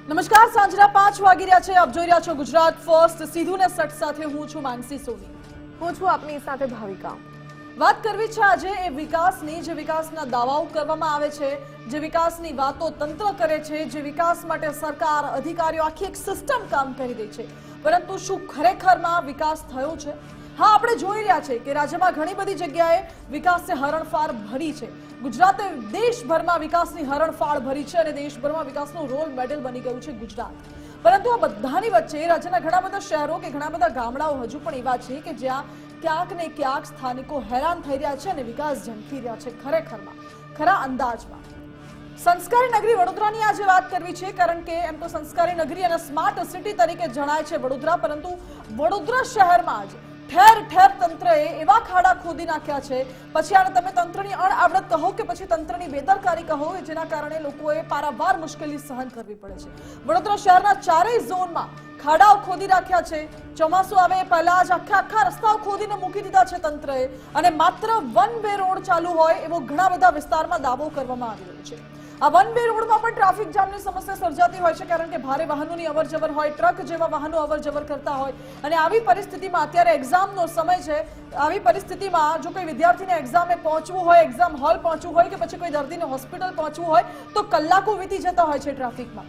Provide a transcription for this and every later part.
નમસ્કાર, સાંજના 5 વાગી રહ્યા છે. આપ જોઈ રહ્યા છો ગુજરાત ફર્સ્ટ. સીધું ને સટ સાથે હું છું માનસી સોની. હું છું આપની સાથે ભાવિકા. વાત કરવી છે આજે એ વિકાસની, જે વિકાસના દાવાઓ કરવામાં આવે છે, જે વિકાસની વાતો તંત્ર કરે છે, જે વિકાસ માટે સરકાર અધિકારીઓ આખી એક સિસ્ટમ કામ કરી રહી છે, પરંતુ શું ખરેખરમાં વિકાસ થયો છે? હા, આપણે જોઈ રહ્યા છે કે રાજ્યમાં ઘણી બધી જગ્યાએ વિકાસે હરણફાળ ભરી છે. ગુજરાતે દેશભરમાં વિકાસની હરણફાળ ભરી છે અને દેશભરમાં વિકાસનું રોલ મોડેલ બની ગયું છે ગુજરાત. પરંતુ આ બધાની વચ્ચે રાજ્યના ઘણા બધા શહેરો કે ઘણા બધા ગામડાઓ હજુ પણ એવા છે કે જ્યાં ક્યાંક ને ક્યાંક સ્થાનિકો હેરાન થઈ રહ્યા છે અને વિકાસ ઝંખી રહ્યા છે ખરેખરમાં, ખરા અંદાજમાં. સંસ્કારી નગરી વડોદરાની આજે વાત કરવી છે, કારણ કે એમ તો સંસ્કારી નગરી અને સ્માર્ટ સિટી તરીકે જણાય છે વડોદરા, પરંતુ વડોદરા શહેરમાં જ ઠેર ઠેર તંત્રએ એવા ખાડા ખોદી નાખ્યા છે, પછી આને તમે તંત્રની અણઆવડત કહો કે પછી તંત્રની બેદરકારી કહો, જેના કારણે લોકોએ પારાવાર મુશ્કેલી સહન કરવી પડે છે. વડોદરા શહેરના ચારેય ઝોનમાં ખાડાઓ ખોદી રાખ્યા છે. ચોમાસું આવે એ પહેલા જ આખા રસ્તાઓ ખોદીને મૂકી દીધા છે તંત્રએ, અને માત્ર વન વે રોડ ચાલુ હોય એવો ઘણા બધા વિસ્તારમાં દાવો કરવામાં આવી રહ્યો છે. આ વન વે રોડમાં પણ ટ્રાફિક જામની સમસ્યા સર્જાતી હોય છે, કારણ કે ભારે વાહનોની અવરજવર હોય, ટ્રક જેવા વાહનો અવરજવર કરતા હોય, અને આવી પરિસ્થિતિમાં અત્યારે એક્ઝામનો સમય છે. આવી પરિસ્થિતિમાં જો કોઈ વિદ્યાર્થીને એક્ઝામે પહોંચવું હોય, એક્ઝામ હોલ પહોંચવું હોય કે પછી કોઈ દર્દીને હોસ્પિટલ પહોંચવું હોય તો કલાકો વીતી જતા હોય છે ટ્રાફિકમાં.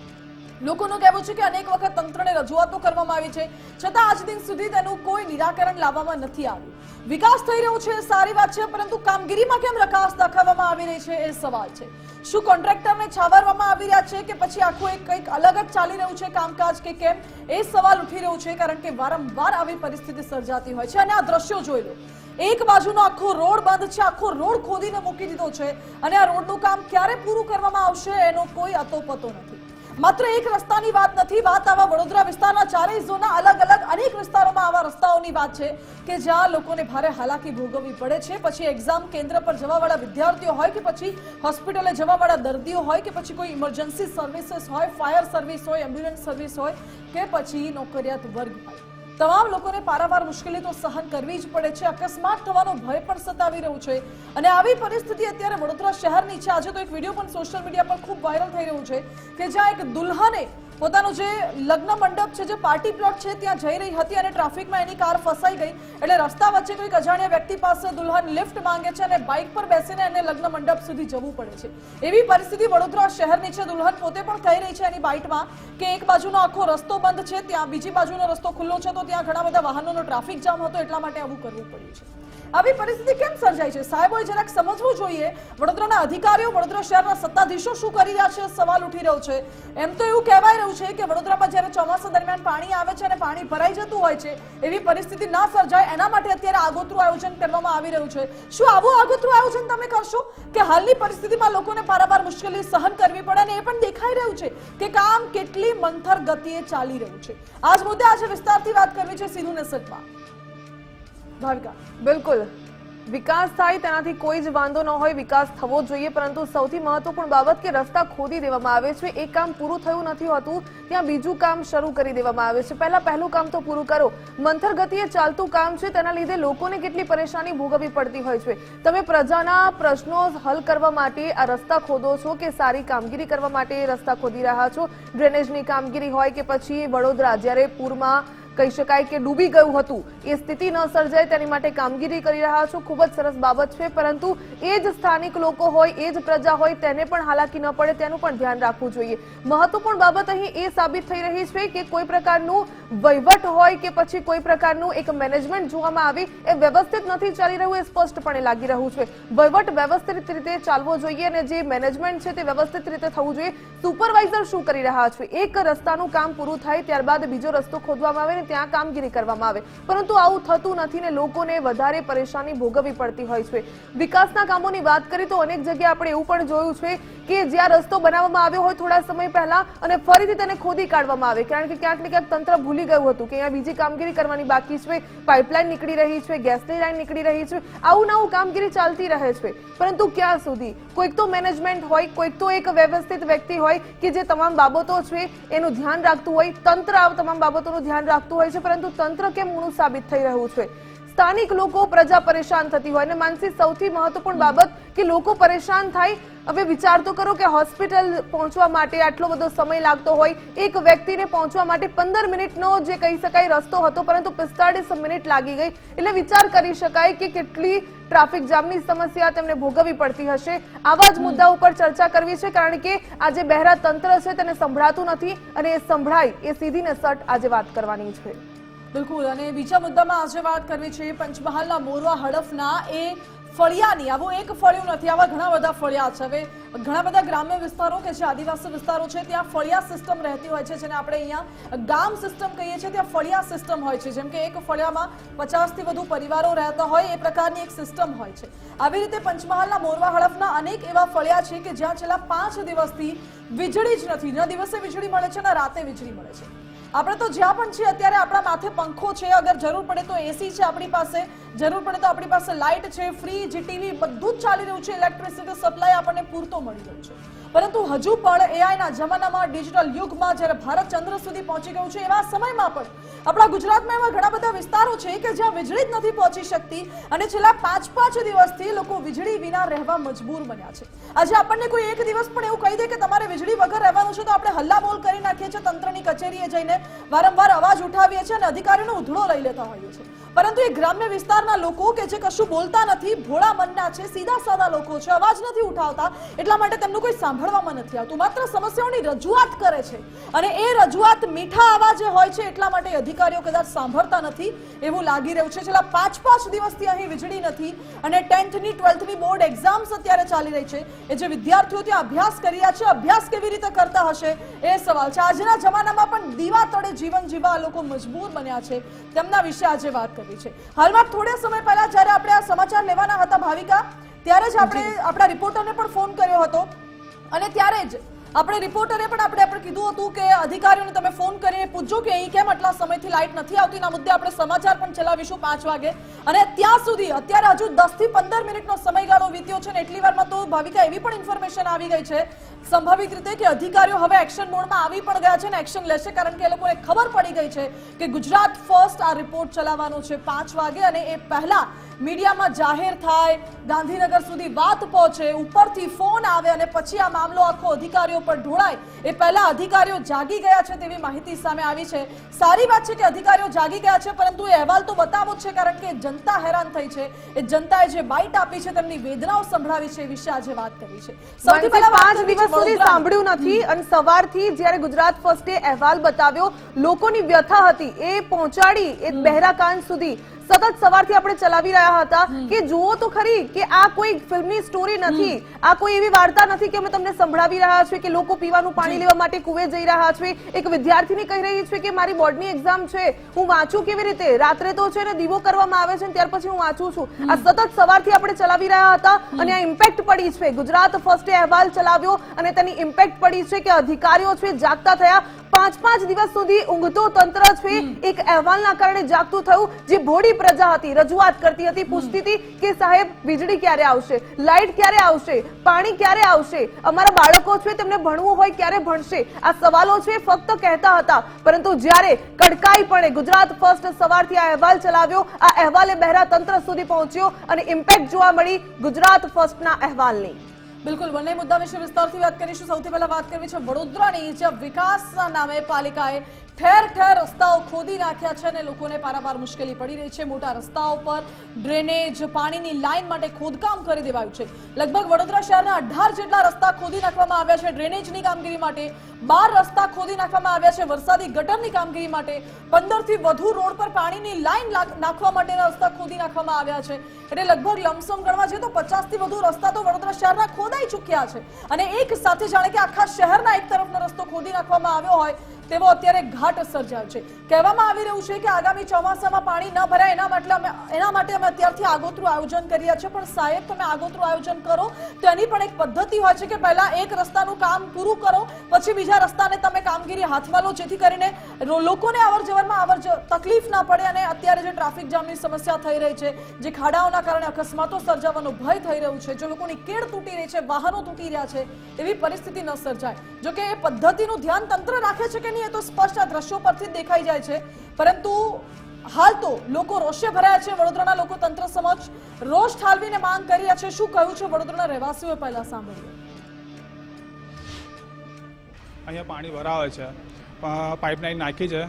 લોકોનું કહેવું છે કે અનેક વખત તંત્રને રજૂઆતો કરવામાં આવી છે, છતાં આજ દિન સુધી તેનું કોઈ નિરાકરણ લાવવામાં નથી આવ્યું. વિકાસ થઈ રહ્યો છે, સારી વાત છે, પરંતુ કામગીરીમાં કેમ રકાસ દાખવવામાં આવી રહી છે એ સવાલ છે. શું કોન્ટ્રાક્ટરને છાવરવામાં આવી રહ્યા છે કે પછી આખું એક કંઈક અલગ જ ચાલી રહ્યું છે કામકાજ કે કેમ, એ સવાલ ઉઠી રહ્યો છે, કારણ કે વારંવાર આવી પરિસ્થિતિ સર્જાતી હોય છે. અને આ દ્રશ્યો જોઈ લો, એક બાજુનો આખો રોડ બંધ છે, આખો રોડ ખોદીને મૂકી દીધો છે, અને આ રોડનું કામ ક્યારે પૂરું કરવામાં આવશે એનો કોઈ અતોપતો નથી. માત્ર એક રસ્તાની વાત નથી, વાત આવા વડોદરા વિસ્તારના ચારેય ઝોનના અલગ અલગ અનેક વિસ્તારોમાં આવા રસ્તાઓની વાત છે કે જ્યાં લોકોને ભારે હાલાકી ભોગવવી પડે છે. પછી એક્ઝામ કેન્દ્ર પર જવાવાળા વિદ્યાર્થીઓ હોય કે પછી હોસ્પિટલે જવાવાળા દર્દીઓ હોય કે પછી કોઈ ઇમરજન્સી સર્વિસીસ હોય, ફાયર સર્વિસ હોય, એમ્બ્યુલન્સ સર્વિસ હોય કે પછી નોકરિયાત વર્ગ હોય, તમામ લોકોને પારાવાર મુશ્કેલી તો સહન કરવી જ પડે છે. અકસ્માત થવાનો ભય પણ સતાવી રહ્યું છે, અને આવી પરિસ્થિતિ અત્યારે વડોદરા શહેરની છે. આજે તો એક વિડીયો પણ સોશિયલ મીડિયા પર ખૂબ વાયરલ થઈ રહ્યું છે કે જ્યાં એક દુલ્હને પોતાનો જે લગ્ન મંડપ છે, જે પાર્ટી પ્લોટ છે, ત્યાં જઈ રહી હતી અને ટ્રાફિકમાં એની કાર ફસાઈ ગઈ. એટલે રસ્તા વચ્ચે કોઈક અજાણ્યા વ્યક્તિ પાસે દુલ્હન લિફ્ટ માંગે છે અને બાઇક પર બેસીને એને લગ્ન મંડપ સુધી જવું પડે છે. એવી પરિસ્થિતિ વડોદરા શહેરની છે. દુલ્હન પોતે પણ કહી રહી છે એની બાઇટમાં કે એક બાજુનો આખો રસ્તો બંધ છે, ત્યાં બીજી બાજુનો રસ્તો ખુલ્લો છે, તો ત્યાં ઘણા બધા વાહનોનો ટ્રાફિક જામ હતો, એટલા માટે આવું કરવું પડ્યું છે. આવી પરિસ્થિતિ કેમ સર્જાય છે? સાહેબોએ જરાક સમજવું જોઈએ. વડોદરાના અધિકારીઓ, વડોદરા શહેરના સત્તાધીશો શું કરી રહ્યા છે, સવાલ ઉઠી રહ્યો છે. એમ તો એવું કહેવાય રહ્યું છે કે વડોદરામાં જ્યારે ચોમાસા દરમિયાન પાણી આવે છે અને પાણી ભરાઈ જતું હોય છે, એવી પરિસ્થિતિ ના સર્જાય એના માટે અત્યારે આગોતરું આયોજન કરવામાં આવી રહ્યું છે. શું આવું આગોતરું આયોજન તમે કરશો કે હાલની પરિસ્થિતિમાં લોકોને પારાવાર મુશ્કેલી સહન કરવી પડે? અને એ પણ દેખાઈ રહ્યું છે કે કામ કેટલી મંથર ગતિએ ચાલી રહ્યું છે. આ જ મુદ્દે આજે વિસ્તારથી વાત કરવી છે સીધું ને સટમાં. ભાવિકા, બિલકુલ, વિકાસ થાય તેનાથી કોઈ જ વાંધો ન હોય, વિકાસ થવો જોઈએ, પરંતુ સૌથી મહત્વપૂર્ણ બાબત કે રસ્તા ખોદી દેવામાં આવે છે, એ કામ પૂરું થયું નથી હોતું, ત્યાં બીજું કામ શરૂ કરી દેવામાં આવે છે. પહેલું કામ તો પૂરું કરો. મંથર ગતિએ ચાલતું કામ છે, તેના લીધે લોકોને કેટલી પરેશાની ભોગવવી પડતી હોય છે. તમે પ્રજાના પ્રશ્નો હલ કરવા માટે આ રસ્તા ખોદો છો કે સારી કામગીરી કરવા માટે રસ્તા ખોદી રહ્યા છો? ડ્રેનેજની કામગીરી હોય કે પછી વડોદરા જ્યારે પૂરમાં કહી શકાય કે ડૂબી ગયું હતું, એ સ્થિતિ ન સર્જાય તેની માટે કામગીરી કરી રહ્યા છો, ખૂબ જ સરસ બાબત છે. પરંતુ એ જ સ્થાનિક લોકો હોય, એ જ પ્રજા હોય, તેને પણ હાલાકી ન પડે તેનું પણ ધ્યાન રાખવું જોઈએ. મહત્વપૂર્ણ બાબત અહીં એ સાબિત થઈ રહી છે કે કોઈ પ્રકારનું વહીવટ હોય કે પછી કોઈ પ્રકારનું એક મેનેજમેન્ટ જોવામાં આવે એ વ્યવસ્થિત નથી ચાલી રહ્યું, એ સ્પષ્ટપણે લાગી રહ્યું છે. વહીવટ વ્યવસ્થિત રીતે ચાલવો જોઈએ અને જે મેનેજમેન્ટ છે તે વ્યવસ્થિત રીતે થવું જોઈએ. સુપરવાઇઝર શું કરી રહ્યા છે? એક રસ્તાનું કામ પૂરું થાય ત્યારબાદ બીજો રસ્તો ખોદવામાં આવે, ત્યાં કામગીરી કરવામાં આવે, પરંતુ આવું થતું નથી ને લોકોને વધારે પરેશાની ભોગવવી પડતી હોય છે. વિકાસના કામોની વાત કરી તો અનેક જગ્યાએ આપણે એવું પણ જોયું છે કે જ્યાં રસ્તો બનાવવામાં આવ્યો હોય થોડા સમય પહેલા અને ફરીથી તેને ખોદી કાઢવામાં આવે, કારણ કે ક્યાંક ને ક્યાંક તંત્ર ભૂલી ગયું હતું કે અહીંયા બીજી કામગીરી કરવાની બાકી છે, પાઇપલાઇન નીકળી રહી છે, ગેસની લાઈન નીકળી રહી છે, આવું નવું કામગીરી ચાલતી રહે છે. પરંતુ ક્યાં સુધી? કોઈક તો મેનેજમેન્ટ હોય, કોઈક તો એક વ્યવસ્થિત વ્યક્તિ હોય કે જે તમામ બાબતો છે એનું ધ્યાન રાખતું હોય. તંત્ર આ તમામ બાબતોનું ધ્યાન રાખતું હોય છે, પરંતુ તંત્ર કેમ ઊણું સાબિત થઈ રહ્યું છે? સ્થાનિક લોકો, પ્રજા પરેશાન થતી હોય. અને માનસી, સૌથી મહત્વપૂર્ણ બાબત કે લોકો પરેશાન થાય. હવે વિચાર તો કરો કે હોસ્પિટલ પહોંચવા માટે આટલો બધો સમય લાગતો હોય, એક વ્યક્તિને પહોંચવા માટે 15 મિનિટનો જે કહી શકાય રસ્તો હતો, પરંતુ 45 મિનિટ લાગી ગઈ. એટલે વિચાર કરી શકાય કે કેટલી ટ્રાફિક જામની સમસ્યા તેમને ભોગવવી પડતી હશે. આવા જ મુદ્દા ઉપર ચર્ચા કરવી છે, કારણ કે આજે બહેરા તંત્ર છે તેને સંભળાતું નથી, અને એ સંભળાય એ સીધી ને સટ આજે વાત કરવાની છે. બિલકુલ. અને બીજા મુદ્દામાં આજે વાત કરવી છે પંચમહાલના મોરવા હડફના એ ફળિયાની. આવું એક ફળિયું નથી, આવા ઘણા બધા ફળિયા છે. હવે ઘણા બધા ગ્રામ્ય વિસ્તારો કે જે આદિવાસી વિસ્તારો છે ત્યાં ફળિયા સિસ્ટમ રહેતી હોય છે, જેને આપણે અહીંયા ગામ સિસ્ટમ કહીએ છીએ. ત્યાં ફળિયા સિસ્ટમ હોય છે, જેમ કે એક ફળિયામાં 50 થી વધુ પરિવારો રહેતા હોય એ પ્રકારની એક સિસ્ટમ હોય છે. આવી રીતે પંચમહાલના મોરવા હડફના અનેક એવા ફળિયા છે કે જ્યાં છેલ્લા 5 દિવસથી વીજળી જ નથી. ન દિવસે વીજળી મળે છે, ન રાતે વીજળી મળે છે. આપણે તો જ્યાં પણ છીએ અત્યારે આપણા માથે પંખો છે, અગર જરૂર પડે તો એસી છે આપણી પાસે, જરૂર પડે તો આપણી પાસે લાઇટ છે, ફ્રીજ, ટીવી બધું જ ચાલી રહ્યું છે. ઇલેક્ટ્રિસિટી સપ્લાય આપણને પૂરતો મળી રહ્યું છે. પરંતુ હજુ પણ એઆઈના જમાનામાં, ડિજિટલ યુગમાં જ્યારે ભારત ચંદ્ર સુધી પહોંચી ગયું છે, એવા સમયમાં પણ આપણા ગુજરાતમાં એવા ઘણા બધા વિસ્તારો છે કે જ્યાં વીજળી જ નથી પહોંચી શકતી, અને છેલ્લા 5 દિવસથી લોકો વીજળી વિના રહેવા મજબૂર બન્યા છે. આજે આપણને કોઈ એક દિવસ પણ એવું કહી દે કે તમારે વીજળી વગર રહેવાનું છે, તો આપણે હલ્લાબોલ કરી નાખીએ છીએ, તંત્રની કચેરીએ જઈને વારંવાર અવાજ ઉઠાવીએ છીએ અને અધિકારીનો ઉધડો લઈ લેતા હોઈએ છીએ. પરંતુ એ ગ્રામ્ય વિસ્તારના લોકો કે જે કશું બોલતા નથી, ભોળા મનના છે, સીધા સાદા લોકો છે, અવાજ નથી ઉઠાવતા, એટલા માટે તેમનું કોઈ સાંભળવામાં નથી આવતું. માત્ર સમસ્યાઓની રજૂઆત કરે છે, અને એ રજૂઆત મીઠા અવાજે હોય છે, એટલા માટે અધિકારીઓ કદાચ સાંભળતા નથી એવું લાગી રહ્યું છે. છેલ્લા 5 દિવસથી અહીં વીજળી નથી, અને 10th ની 12th ની બોર્ડ એક્ઝામ્સ અત્યારે ચાલી રહી છે. એ જે વિદ્યાર્થીઓ ત્યાં અભ્યાસ કરી રહ્યા છે, અભ્યાસ કેવી રીતે કરતા હશે એ સવાલ છે. આજના જમાનામાં પણ દીવા તળે જીવન જીવવા લોકો મજબૂર બન્યા છે. તેમના વિશે આજે વાત કરવી છે. હાલમાં થોડા સમય પહેલા જ્યારે આપણે આ સમાચાર લેવાના હતા ભાવિકા, ત્યારે જ આપણે આપણા રિપોર્ટરને પણ ફોન કર્યો હતો, અને ત્યારે જ આપણે રિપોર્ટરે પણ આપણે કીધું હતું કે અધિકારીઓને તમે ફોન કરીને પૂછજો કે અહીં કેમ આટલા સમયથી લાઇટ નથી આવતી. એના મુદ્દે આપણે સમાચાર પણ ચલાવીશું 5 વાગે. અને ત્યાં સુધી અત્યારે હજુ 10 થી 15 મિનિટનો સમયગાળો વીત્યો છે, ને એટલી વારમાં તો ભાવિકા એવી પણ ઇન્ફોર્મેશન આવી ગઈ છે સંભવિત રીતે કે અધિકારીઓ હવે એક્શન મોડમાં આવી પણ ગયા છે, ને એક્શન લેશે, કારણ કે એ લોકોને ખબર પડી ગઈ છે કે ગુજરાત ફર્સ્ટ આ રિપોર્ટ ચલાવવાનો છે 5 વાગે, અને એ પહેલા મીડિયામાં જાહેર થાય, ગાંધીનગર સુધી વાત પહોંચે, ઉપરથી ફોન આવે, અને પછી આ મામલો આખો અધિકારીઓ પર ઢોળાય એ પહેલા અધિકારીઓ જાગી ગયા છે તેવી માહિતી સામે આવી છે. સારી વાત છે કે અધિકારીઓ જાગી ગયા છે, પરંતુ એ અહેવાલ તો બતાવો જ છે, કારણ કે જનતા હેરાન થઈ છે. એ જનતાએ જે બાઇટ આપી છે, તેમની વેદનાઓ સંભળાવી છે, એ વિશે આજે વાત કરવી છે. સૌથી પહેલા 5 દિવસ સુધી સાંભળ્યું નથી, અને સવારથી જ્યારે ગુજરાત ફર્સ્ટે અહેવાલ બતાવ્યો, લોકોની વ્યથા હતી એ પહોંચાડી એ બહેરા કાન સુધી સતત સવારથી આપણે ચલાવી રહ્યા હતા કે જુઓ તો ખરી કે આ કોઈ ફિલ્મની સ્ટોરી નથી, આ કોઈ એવી વાર્તા નથી કે અમે તમને સંભળાવી રહ્યા છીએ કે લોકો પીવાનું પાણી લેવા માટે કુવે જઈ રહ્યા છે. એક વિદ્યાર્થીની કહી રહી છે કે મારી બોર્ડની એક્ઝામ છે, હું વાંચું કેવી રીતે, રાત્રે તો છે ને દીવો કરવામાં આવે છે, ત્યાર પછી હું વાંચું છું. આ સતત સવારથી આપણે ચલાવી રહ્યા હતા, અને આ ઇમ્પેક્ટ પડી છે. ગુજરાત ફર્સ્ટે અહેવાલ ચલાવ્યો અને તેની ઇમ્પેક્ટ પડી છે કે અધિકારીઓ છે જાગતા થયા. 5 દિવસ સુધી ઊંઘતો તંત્ર છે એક અહેવાલના કારણે જાગતું થયું. જે ભોળી પ્રજા હતી, રજૂઆત કરતી હતી, પૂછતી હતી કે સાહેબ વીજળી ક્યારે આવશે, લાઇટ ક્યારે આવશે, પાણી ક્યારે આવશે, અમારા બાળકો છે તેમને ભણવું હોય ક્યારે ભણશે. આ સવાલો છે ફક્ત કહેતા હતા, પરંતુ જ્યારે કડકાઈ પડે ગુજરાત ફર્સ્ટ સવારથી આ અહેવાલ ચલાવ્યો, આ અહેવાલે બહેરા તંત્ર સુધી પહોંચ્યો, અને ઇમ્પેક્ટ જોવા મળી ગુજરાત ફર્સ્ટના અહેવાલની. બિલકુલ, બંને મુદ્દા વિશે વિસ્તારથી વાત કરીશું. સૌથી પહેલા વાત કરવી છે વડોદરાની, જ્યાં વિકાસના નામે પાલિકાએ ઠેર ઠેર રસ્તાઓ ખોદી નાખ્યા છે, અને લોકોને પારાપાર મુશ્કેલી પડી રહી છે. મોટા રસ્તાઓ પર ડ્રેનેજ, પાણીની લાઇન માટે ખોદકામ કરી દેવાયું છે. લગભગ વડોદરા શહેરના 18 જેટલા રસ્તા ખોદી નાખવામાં આવ્યા છે ડ્રેનેજની કામગીરી માટે. 12 રસ્તા ખોદી નાખવામાં આવ્યા છે વરસાદી ગટરની કામગીરી માટે. 15 થી વધુ રોડ પર પાણીની લાઇન નાખવા માટેના રસ્તા ખોદી નાખવામાં આવ્યા છે. એટલે લગભગ લમસમ ગણવા જઈએ તો 50 થી વધુ રસ્તા તો વડોદરા શહેરના ખોદાઈ ચૂક્યા છે, અને એક સાથે જાણે કે આખા શહેરના એક તરફનો રસ્તો ખોદી નાખવામાં આવ્યો હોય તેવો અત્યારે ઘાટ સર્જાયો છે. કહેવામાં આવી રહ્યું છે કે આગામી ચોમાસામાં પાણી ન ભરાય એના માટે અમે અત્યારથી આગોતરું આયોજન કરી રહ્યા છીએ. પણ સાહેબ, તમે આગોતરું આયોજન કરો તો એની પણ એક પદ્ધતિ હોય છે કે પહેલા એક રસ્તાનું કામ પૂરું કરો, પછી બીજા રસ્તાને તમે કામગીરી હાથમાં લો, જેથી કરીને લોકોને અવરજવરમાં તકલીફ ના પડે. અને અત્યારે જે ટ્રાફિક જામની સમસ્યા થઈ રહી છે, જે ખાડાઓના કારણે અકસ્માતો સર્જાવાનો ભય થઈ રહ્યું છે, જો લોકોની કેડ તૂટી રહી છે, વાહનો તૂટી રહ્યા છે, એવી પરિસ્થિતિ ન સર્જાય. જોકે એ પદ્ધતિનું ધ્યાન તંત્ર રાખે છે કે નહીં એ તો સ્પષ્ટ આ દ્રશ્યો પરથી દેખાઈ જાય છે, પરંતુ હાલ તો લોકો રોષે ભરાયા છે. વડોદરાના લોકો તંત્ર સમક્ષ રોષ ઠાલવીને માંગ કરી રહ્યા છે. શું કહ્યું છે વડોદરાના રહેવાસીઓએ પહેલા સાંભળ્યું. અહીંયા પાણી ભરાવે છે, પાઇપલાઇન નાખી છે,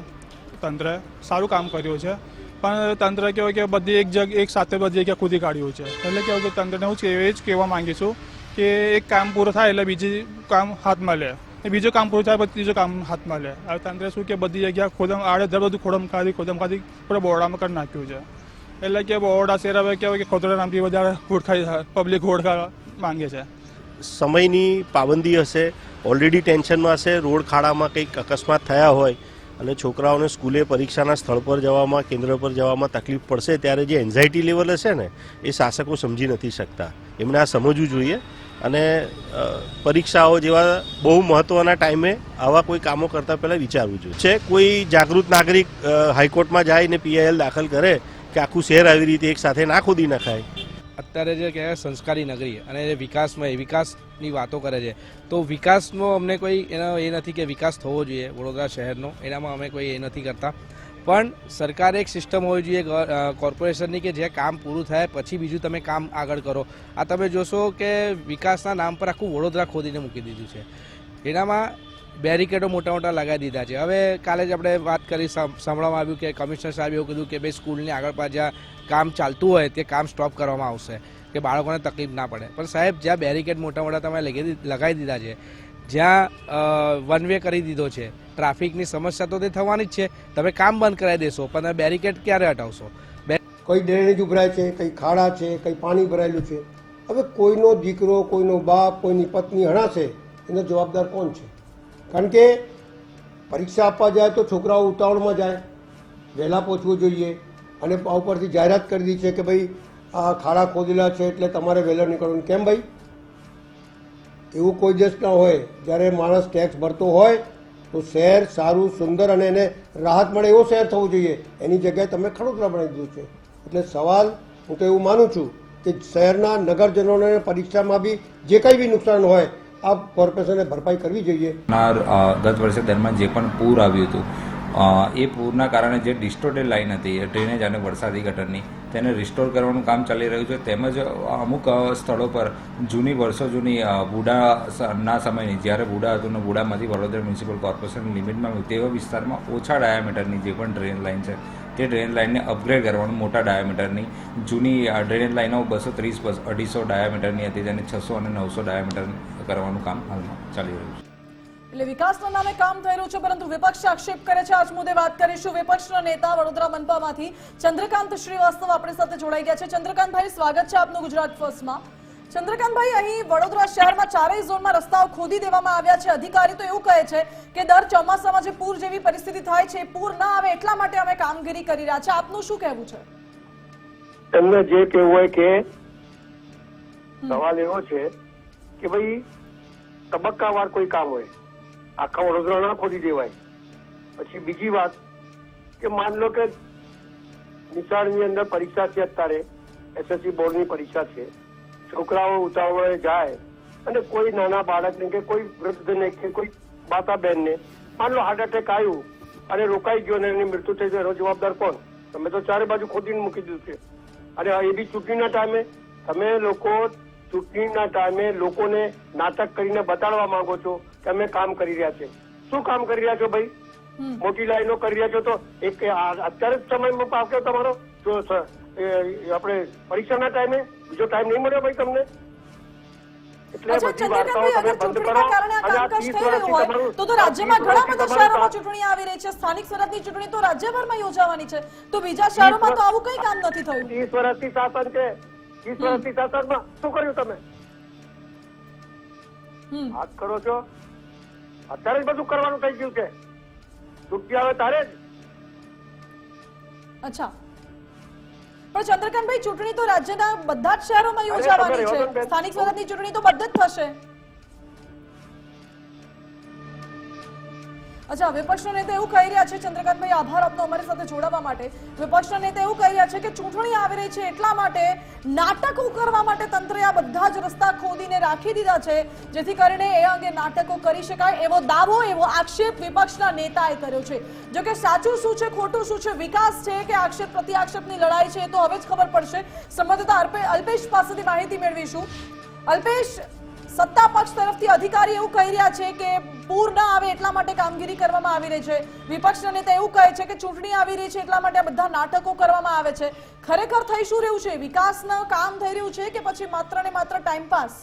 તંત્રે સારું કામ કર્યું છે. પણ તંત્ર કેવું કે બધી એક સાથે બધી જગ્યા ખોદી કાઢ્યું છે. એટલે કેવું કે તંત્રને હું એ જ કહેવા માંગીશું કે એક કામ પૂરું થાય એટલે બીજું કામ હાથમાં લે, બીજું કામ પૂરું થાય પછી ત્રીજું કામ હાથમાં લે. હવે તંત્રે શું કે બધી જગ્યા આડેધડ બધું ખોદમ ખાધી પૂરા બોરડામાં કરી નાખ્યું છે. એટલે કે બોરડા શહેર હવે કેવું કે ખોદરા નામથી વધારે ઓળખાય, પબ્લિક ઓળખા માંગે છે. સમયની પાબંદી હશે, ઓલરેડી ટેન્શનમાં હશે, રોડ ખાડામાં કંઈક અકસ્માત થયા હોય અને છોકરાઓને સ્કૂલે પરીક્ષાના સ્થળ પર જવામાં, કેન્દ્ર પર જવામાં તકલીફ પડશે ત્યારે જે એન્ઝાયટી લેવલ હશે ને એ શાસકો સમજી નથી શકતા. એમણે આ સમજવું જોઈએ અને પરીક્ષાઓ જેવા બહુ મહત્ત્વના ટાઈમે આવા કોઈ કામો કરતાં પહેલાં વિચારવું જોઈએ. છે કોઈ જાગૃત નાગરિક હાઈકોર્ટમાં જાય ને PIL દાખલ કરે કે આખું શહેર આવી રીતે એક સાથે ના ખોદી નખાય. અત્યારે જે કહેવાય સંસ્કારી નગરી અને વિકાસની વાતો કરે છે, તો વિકાસનો અમને કોઈ એનો એ નથી કે વિકાસ થવો જોઈએ વડોદરા શહેરનો, એનામાં અમે કોઈ એ નથી કરતા. પણ સરકારે એક સિસ્ટમ હોવી જોઈએ કોર્પોરેશનની કે જે કામ પૂરું થાય પછી બીજું તમે કામ આગળ કરો. આ તમે જોશો કે વિકાસના નામ પર આખું વડોદરા ખોદીને મૂકી દીધું છે. એનામાં બેરિકેડો મોટા મોટા લગાવી દીધા છે. હવે કાલે જ આપણે વાત કરી, સાંભળવામાં આવ્યું કે કમિશનર સાહેબ એવું કીધું કે ભાઈ સ્કૂલની આગળ પાછળ જ્યાં કામ ચાલતું હોય તે કામ સ્ટોપ કરવામાં આવશે કે બાળકોને તકલીફ ના પડે. પણ સાહેબ જ્યાં બેરિકેડ મોટા મોટા તમે લગાવી દીધા છે, જ્યાં વન વે કરી દીધો છે, ટ્રાફિકની સમસ્યા તો તે થવાની જ છે. તમે કામ બંધ કરાવી દેશો પણ તમે બેરિકેડ ક્યારે હટાવશો? કઈ ડ્રેનેજ ઉભરાય છે, કઈ ખાડા છે, કઈ પાણી ભરાયેલું છે. હવે કોઈનો દીકરો, કોઈનો બાપ, કોઈની પત્ની હણાશે, એનો જવાબદાર કોણ છે? કારણ કે પરીક્ષા આપવા જાય તો છોકરાઓ ઉતાવળમાં જાય, વહેલા પહોંચવું જોઈએ. અને ઉપરથી જાહેરાત કરી દીધી છે કે ભાઈ આ ખાડા ખોદેલા છે એટલે તમારે વહેલા નીકળવું. કેમ ભાઈ? એવું કોઈ દેશ ના હોય જ્યારે માણસ ટેક્સ ભરતો હોય તો શહેર સારું, સુંદર અને એને રાહત મળે એવો શહેર થવું જોઈએ. એની જગ્યાએ તમે ખડોદરા બનાવી દીધું છે. એટલે સવાલ હું તો એવું માનું છું કે શહેરના નગરજનોને પરીક્ષામાં બી જે કંઈ બી નુકસાન હોય આ કોર્પોરેશને ભરપાઈ કરવી જોઈએ. ગત વર્ષે દરમિયાન જે પણ પૂર આવ્યું હતું એ પૂરના કારણે જે ડિસ્ટોર્ટેડ લાઇન હતી ડ્રેનેજ અને વરસાદી ગટરની તેને રિસ્ટોર કરવાનું કામ ચાલી રહ્યું છે. તેમજ અમુક સ્થળો પર વર્ષો જૂની બુડાના સમયની જ્યારે બુડા હતું ને બુડામાંથી વડોદરા મ્યુનિસિપલ કોર્પોરેશન લિમિટમાં તેવા વિસ્તારમાં ઓછા ડાયામીટરની જે પણ ડ્રેન લાઇન છે તે ડ્રેન લાઇનને અપગ્રેડ કરવાનું, મોટા ડાયામીટરની જૂની ડ્રેન લાઇનો 230, 250 ડાયામીટરની હતી તેને 600 અને 900 ડાયામીટર કરવાનું કામ હાલમાં ચાલી રહ્યું છે. એટલે વિકાસના નામે કામ થઈ રહ્યું છે, પરંતુ વિપક્ષ આક્ષેપ કરે છે. આજ મુદ્દે વાત કરીશું. વિપક્ષના નેતા વડોદરા મનપામાંથી ચંદ્રકાંત શ્રીવાસ્તવ આપણી સાથે જોડાઈ ગયા છે. ચંદ્રકાંતભાઈ, સ્વાગત છે આપનું ગુજરાત ફર્સ્ટમાં. ચંદ્રકાંતભાઈ, અહીં વડોદરા શહેરમાં ચારેય ઝોનમાં રસ્તાઓ ખોદી દેવામાં આવ્યા છે. અધિકારી તો એવું કહે છે કે દર ચોમાસામાં જે પૂર જેવી પરિસ્થિતિ થાય છે, પૂર ના આવે એટલા માટે અમે કામગીરી કરી રહ્યા છે. આપનું શું કહેવું છે? એમને જે કહેવું હોય કે સવાલ એવો છે કે ભાઈ તબક્કાવાર કોઈ કામ હોય, આખા વડોદરા ના ખોદી દેવાય. પછી બીજી વાત કે માન લો કે નિશાળની અંદર પરીક્ષા છે, અત્યારે SSC બોર્ડની પરીક્ષા છે, છોકરાઓ ઉતાવળે જાય અને કોઈ નાના બાળકને કે કોઈ વૃદ્ધને કે કોઈ માતા બહેનને માન લો હાર્ટ એટેક આવ્યું અને રોકાઈ ગયો અને એની મૃત્યુ થઈ જાય, એનો જવાબદાર કોણ? તમે તો ચારે બાજુ ખોદીને મૂકી દીધું છે. અને એ બી ચૂંટણીના ટાઈમે. તમે લોકો ચૂંટણીના ટાઈમે લોકોને નાટક કરીને બતાડવા માંગો છો કે અમે કામ કરી રહ્યા છે. શું કામ કરી રહ્યા છો ભાઈ? મોટી લાઈનો કરી રહ્યા છો તો એક અત્યારે જ સમયમાં પાક્યો તમારો આપણે પરીક્ષાના ટાઈમે બીજો ટાઈમ નહીં મળ્યો ભાઈ તમને? એટલે બધી વાર્તાઓ તમે બંધ કરો. અને આ 30 વર્ષથી તમારું તો રાજ્યમાં ઘણા બધા શહેરોમાં ચૂંટણી આવી રહી છે. સ્થાનિક સ્વરાજની ચૂંટણી તો રાજ્યભરમાં યોજાવાની છે, તો બીજા શહેરોમાં તો આવું કઈ કામ નથી થયું. 30 વર્ષથી શાસન છે. 30 વર્ષથી શાસનમાં શું કર્યું તમે? વાત કરો છો. અત્યારે જ બધું કરવાનું થઈ ગયું છે. ચૂંટણી આવે તારે જ. અચ્છા, પણ ચંદ્રકાંતભાઈ, ચૂંટણી તો રાજ્યના બધા જ શહેરોમાં યોજાવાની છે. સ્થાનિક સ્વરાજની ચૂંટણી તો બધે જ થશે. અચ્છા, વિપક્ષના નેતા એવું કહી રહ્યા છે, ચંદ્રકાંતભાઈ આભાર આપનો અમારી સાથે જોડાવા માટે. વિપક્ષના નેતા એવું કહી રહ્યા છે કે ચૂંટણી આવી રહી છે એટલા માટે નાટકો કરવા માટે તંત્રે આ બધા જ રસ્તા ખોદીને રાખી દીધા છે, જેથી કરીને એ અંગે નાટકો કરી શકાય એવો દાવો, એવો આક્ષેપ વિપક્ષના નેતાએ કર્યો છે. જો કે સાચું શું છે, ખોટું શું છે, વિકાસ છે કે આક્ષેપ પ્રતિ આક્ષેપની લડાઈ છે, એ તો હવે જ ખબર પડશે. સંવાદદાતા અલ્પેશ પાસેથી માહિતી મેળવીશું. અલ્પેશ, સત્તા પક્ષ તરફથી અધિકારી એવું કહી રહ્યા છે કે પૂર ન આવે એટલા માટે કામગીરી કરવામાં આવી રહી છે. વિપક્ષના નેતા એવું કહે છે કે ચૂંટણી આવી રહી છે એટલા માટે આ બધા નાટકો કરવામાં આવે છે. ખરેખર થઈ શું રહ્યું છે? વિકાસનું કામ થઈ રહ્યું છે કે પછી માત્ર ને માત્ર ટાઈમ પાસ?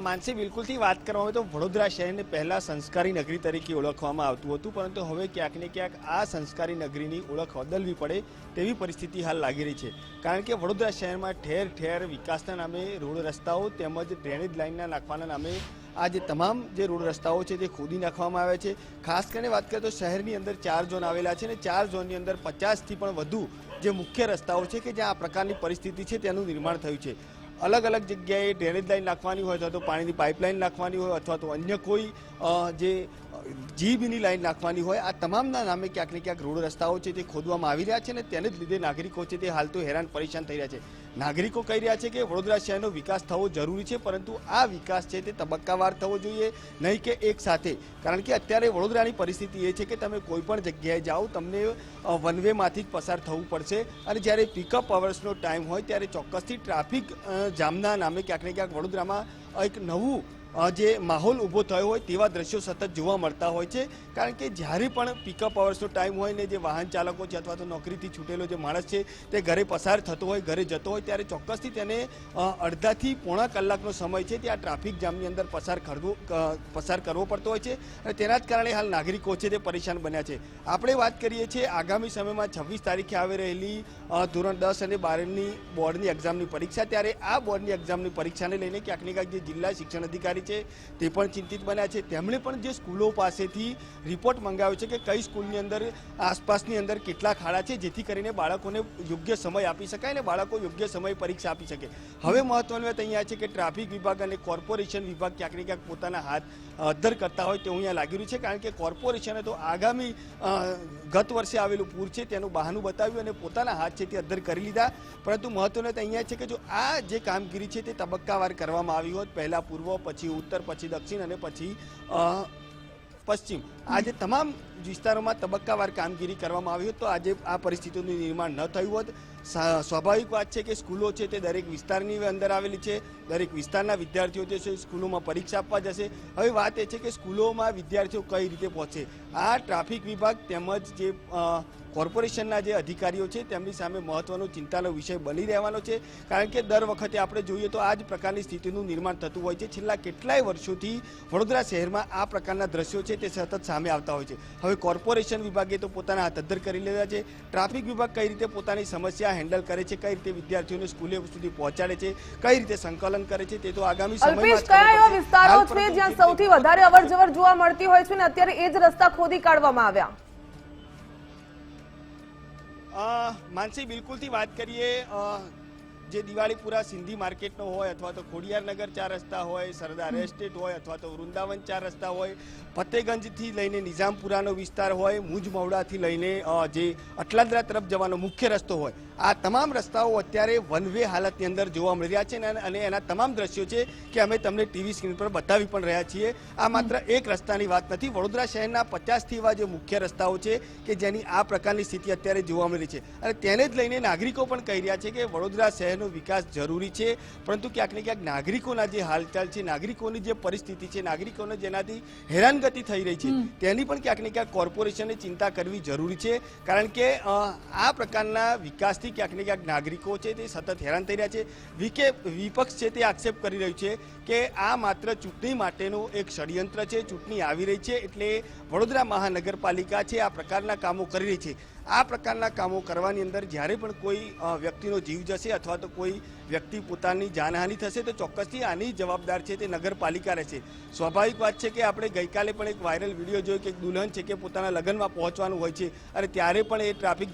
માનસી, બિલકુલથી વાત કરવામાં આવે તો વડોદરા શહેરને પહેલાં સંસ્કારી નગરી તરીકે ઓળખવામાં આવતું હતું, પરંતુ હવે ક્યાંક ને ક્યાંક આ સંસ્કારી નગરીની ઓળખ બદલવી પડે તેવી પરિસ્થિતિ હાલ લાગી રહી છે. કારણ કે વડોદરા શહેરમાં ઠેર ઠેર વિકાસના નામે રોડ રસ્તાઓ તેમજ ડ્રેનેજ લાઇનના નાખવાના નામે આ જે તમામ જે રોડ રસ્તાઓ છે તે ખોદી નાખવામાં આવ્યા છે. ખાસ કરીને વાત કરીએ તો શહેરની અંદર 4 ઝોન આવેલા છે અને 4 ઝોનની અંદર 50થી પણ વધુ જે મુખ્ય રસ્તાઓ છે કે જ્યાં આ પ્રકારની પરિસ્થિતિ છે તેનું નિર્માણ થયું છે. અલગ અલગ જગ્યાએ ડ્રેનેજ લાઇન નાખવાની હોય અથવા તો પાણીની પાઇપલાઇન નાખવાની હોય અથવા તો અન્ય કોઈ જે જીબીની લાઇન નાખવાની હોય, આ તમામના નામે ક્યાંક ને ક્યાંક રોડ રસ્તાઓ છે તે ખોદવામાં આવી રહ્યા છે અને તેને જ લીધે નાગરિકો છે તે હાલ તો હેરાન પરેશાન થઈ રહ્યા છે. નાગરિકો કહી રહ્યા છે કે વડોદરા શહેરનો વિકાસ થવો જરૂરી છે, પરંતુ આ વિકાસ છે તે તબક્કાવાર થવો જોઈએ, નહીં કે એક સાથે. કારણ કે અત્યારે વડોદરાની પરિસ્થિતિ એ છે કે તમે કોઈ પણ જગ્યાએ જાઓ તમને વન વેમાંથી જ પસાર થવું પડશે અને જ્યારે પિકઅપ અવર્સનો ટાઈમ હોય ત્યારે ચોક્કસથી ટ્રાફિક જામના નામે ક્યાંક ને ક્યાંક વડોદરામાં એક નવું જે માહોલ ઊભો થયો હોય તેવા દ્રશ્યો સતત જોવા મળતા હોય છે. કારણ કે જ્યારે પણ પિકઅપ અવર્સનો ટાઈમ હોય ને જે વાહન ચાલકો છે અથવા તો નોકરીથી છૂટેલો જે માણસ છે તે ઘરે પસાર થતો હોય, ઘરે જતો હોય, ત્યારે ચોક્કસથી તેને અડધાથી પોણા કલાકનો સમય છે તે આ ટ્રાફિક જામની અંદર પસાર કરવો પડતો હોય છે અને તેના જ કારણે હાલ નાગરિકો છે તે પરેશાન બન્યા છે. આપણે વાત કરીએ છીએ આગામી સમયમાં 26 તારીખે આવી રહેલી ધોરણ 10 અને 12ની બોર્ડની એક્ઝામની પરીક્ષા, ત્યારે આ બોર્ડની એક્ઝામની પરીક્ષાને લઈને ક્યાંક ને ક્યાંક જે જિલ્લા શિક્ષણ અધિકારી છે તે પણ ચિંતિત બન્યા છે. તેમણે પણ જે સ્કૂલો પાસેથી રિપોર્ટ મંગાવ્યો છે કે કઈ સ્કૂલની અંદર આસપાસની અંદર કેટલા ખાડા છે, જેથી કરીને બાળકોને યોગ્ય સમય આપી શકાય અને બાળકો યોગ્ય સમય પરીક્ષા આપી શકે. હવે મહત્વની વાત અહીંયા છે કે ટ્રાફિક વિભાગ અને કોર્પોરેશન વિભાગ ક્યાંક ને ક્યાંક પોતાના હાથ અદ્ધર કરતા હોય તેવું અહીંયા લાગી રહ્યું છે. કારણ કે કોર્પોરેશને તો આગામી ગત વર્ષે આવેલું પૂર છે તેનું બહાનું બતાવ્યું અને પોતાના હાથ છે તે અદ્ધર કરી લીધા. પરંતુ મહત્વની વાત અહીંયા છે કે જો આ જે કામગીરી છે તે તબક્કાવાર કરવામાં આવી હોત, પહેલા પૂર્વ, પછી ઉત્તર, પછી દક્ષિણ અને પછી પશ્ચિમ, આ જે તમામ વિસ્તારોમાં તબક્કાવાર કામગીરી કરવામાં આવી હોત તો આજે આ પરિસ્થિતિનું નિર્માણ ન થયું હોત. સ્વાભાવિક વાત છે કે સ્કૂલો છે તે દરેક વિસ્તારની અંદર આવેલી છે, દરેક વિસ્તારના વિદ્યાર્થીઓ જે છે સ્કૂલોમાં પરીક્ષા આપવા જશે. હવે વાત એ છે કે સ્કૂલોમાં વિદ્યાર્થીઓ કઈ રીતે પહોંચે. આ ટ્રાફિક વિભાગ તેમજ જે કોર્પોરેશનના જે અધિકારીઓ છે તેમની સામે મહત્વનો ચિંતાનો વિષય બની રહેવાનો છે. કારણ કે દર વખતે આપણે જોઈએ તો આ જ પ્રકારની સ્થિતિનું નિર્માણ થતું હોય છે. છેલ્લા કેટલાય વર્ષોથી વડોદરા શહેરમાં આ પ્રકારના દ્રશ્યો છે તે સતત સામે આવતા હોય છે. હવે કોર્પોરેશન વિભાગે તો પોતાના હાથ અદ્ધર કરી લીધા છે. ટ્રાફિક વિભાગ કઈ રીતે પોતાની સમસ્યા હેન્ડલ કરે છે, કઈ રીતે વિદ્યાર્થીઓને સ્કૂલે સુધી પહોંચાડે છે, કઈ રીતે સંકલન કરે છે, તે તો આગામી સમયમાં કયા એવા વિસ્તારો છે જ્યાં સૌથી વધારે અવરજવર જોવા મળતી હોય છે ને અત્યારે એ જ રસ્તા ખોદી કાઢવામાં આવ્યા? માનસી, બિલકુલથી વાત કરીએ જે દિવાળીપુરા સિંધી માર્કેટનો હોય અથવા તો ખોડિયારનગર 4 રસ્તા હોય, સરદાર એસ્ટેટ હોય અથવા તો વૃંદાવન 4 રસ્તા હોય, ફતેગંજથી લઈને નિઝામપુરાનો વિસ્તાર હોય, મુજમવડાથી લઈને જે અટલાદરા તરફ જવાનો મુખ્ય રસ્તો હોય, આ તમામ રસ્તાઓ અત્યારે વન વે હાલતની અંદર જોવા મળી રહ્યા છે અને એના તમામ દ્રશ્યો છે કે અમે તમને ટીવી સ્ક્રીન પર બતાવી પણ રહ્યા છીએ. આ માત્ર એક રસ્તાની વાત નથી. વડોદરા શહેરના 50થી એવા જે મુખ્ય રસ્તાઓ છે કે જેની આ પ્રકારની સ્થિતિ અત્યારે જોવા મળી છે અને તેને જ લઈને નાગરિકો પણ કહી રહ્યા છે કે વડોદરા શહેરનો વિકાસ જરૂરી છે, પરંતુ ક્યાંક ને ક્યાંક નાગરિકોના જે હાલચાલ છે, નાગરિકોની જે પરિસ્થિતિ છે, નાગરિકોને જેનાથી હેરાનગતિ થઈ રહી છે તેની પણ ક્યાંક ને ક્યાંક કોર્પોરેશને ચિંતા કરવી જરૂરી છે. કારણ કે આ પ્રકારના વિકાસથી ક્યાંક ને ક્યાંક નાગરિકો છે તે સતત હેરાન થઈ રહ્યા છે. વિપક્ષ છે તે આક્ષેપ કરી રહ્યું છે કે આ માત્ર ચૂંટણી માટેનું એક ષડયંત્ર છે. ચૂંટણી આવી રહી છે એટલે વડોદરા મહાનગરપાલિકા છે આ પ્રકારના કામો કરી રહી છે. આ પ્રકારના કામો કરવાની અંદર જ્યારે પણ કોઈ વ્યક્તિનો જીવ જશે અથવા તો કોઈ વ્યક્તિ પોતાની જાનહાનિ થશે તો ચોક્કસથી આની જવાબદાર છે તે નગરપાલિકા રહેશે. સ્વાભાવિક વાત છે કે આપણે ગઈકાલે પણ એક વાયરલ વિડીયો જોયો કે એક દુલ્હન છે કે પોતાના લગ્નમાં પહોંચવાનું હોય છે અને ત્યારે પણ એ ટ્રાફિક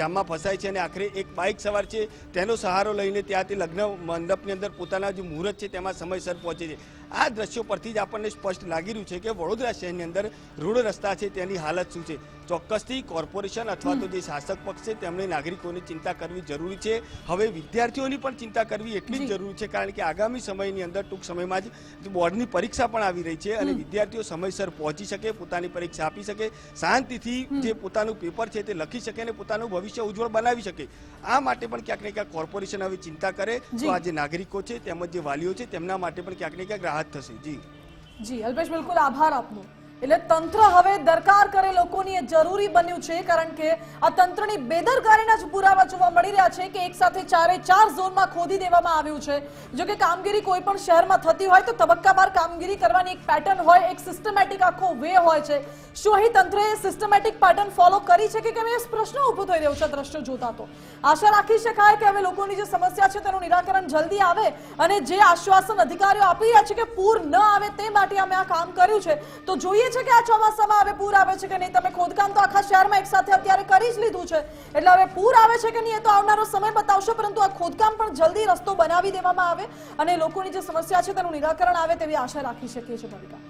જામમાં ફસાય છે અને આખરે એક બાઇક સવાર છે તેનો સહારો લઈને ત્યાં તે લગ્ન મંડપની અંદર પોતાના જે મુહૂર્ત છે તેમાં સમયસર પહોંચે છે. આ દ્રશ્યો પરથી જ આપણને સ્પષ્ટ લાગી રહ્યું છે કે વડોદરા શહેરની અંદર રોડ રસ્તા છે તેની હાલત શું છે. ચોક્કસથી કોર્પોરેશન અથવા તો જે શાસક પક્ષ છે તેમણે નાગરિકોની ચિંતા કરવી જરૂરી છે. હવે વિદ્યાર્થીઓની પણ ચિંતા કરવી એટલી જ જરૂરી છે કારણ કે આગામી સમયની અંદર ટૂંક સમયમાં જ બોર્ડની પરીક્ષા પણ આવી રહી છે અને વિદ્યાર્થીઓ સમયસર પહોંચી શકે, પોતાની પરીક્ષા આપી શકે, શાંતિથી જે પોતાનું પેપર છે તે લખી શકે અને પોતાનું ભવિષ્ય ઉજ્જવળ બનાવી શકે. આ માટે પણ ક્યાંક ને ક્યાંક કોર્પોરેશન હવે ચિંતા કરે તો આ જે નાગરિકો છે તેમજ જે વાલીઓ છે તેમના માટે પણ ક્યાંક ને ક્યાંક રાહત થશે. જી અલ્પેશ, બિલકુલ આભાર આપનો. એટલે તંત્ર હવે દરકાર કરે લોકોની એ જરૂરી બન્યું છે કારણ કે આ તંત્રની બેદરકારીના જ પુરાવા જોવા મળી રહ્યા છે કે એક સાથે 4 ઝોનમાં ખોદી દેવામાં આવ્યું છે. જો કે કામગીરી કોઈ પણ શહેરમાં થતી હોય તો તબક્કાવાર કામગીરી કરવાની એક પેટર્ન હોય, એક સિસ્ટમેટિક આખો વે હોય છે. શું અહીં તંત્રએ સિસ્ટમેટિક પેટર્ન ફોલો કરી છે કે કેમ, એ પ્રશ્ન ઊભો થઈ રહ્યો છે દ્રશ્યો જોતા. તો આશા રાખી શકાય કે હવે લોકોની જે સમસ્યા છે તેનું નિરાકરણ જલ્દી આવે અને જે આશ્વાસન અધિકારીઓ આપી રહ્યા છે કે પૂર ન આવે તે માટે અમે આ કામ કર્યું છે, તો જોઈએ છે કે આ ચોમાસામાં હવે પૂર આવે છે કે નહીં. તમે ખોદકામ તો આખા શહેરમાં એક સાથે અત્યારે કરી જ લીધું છે, એટલે હવે પૂર આવે છે કે નહીં એ તો આવનારો સમય બતાવશે, પરંતુ આ ખોદકામ પણ જલ્દી રસ્તો બનાવી દેવામાં આવે અને લોકોની જે સમસ્યા છે તેનું નિરાકરણ આવે તેવી આશા રાખી શકીએ છીએ. ભવિકા.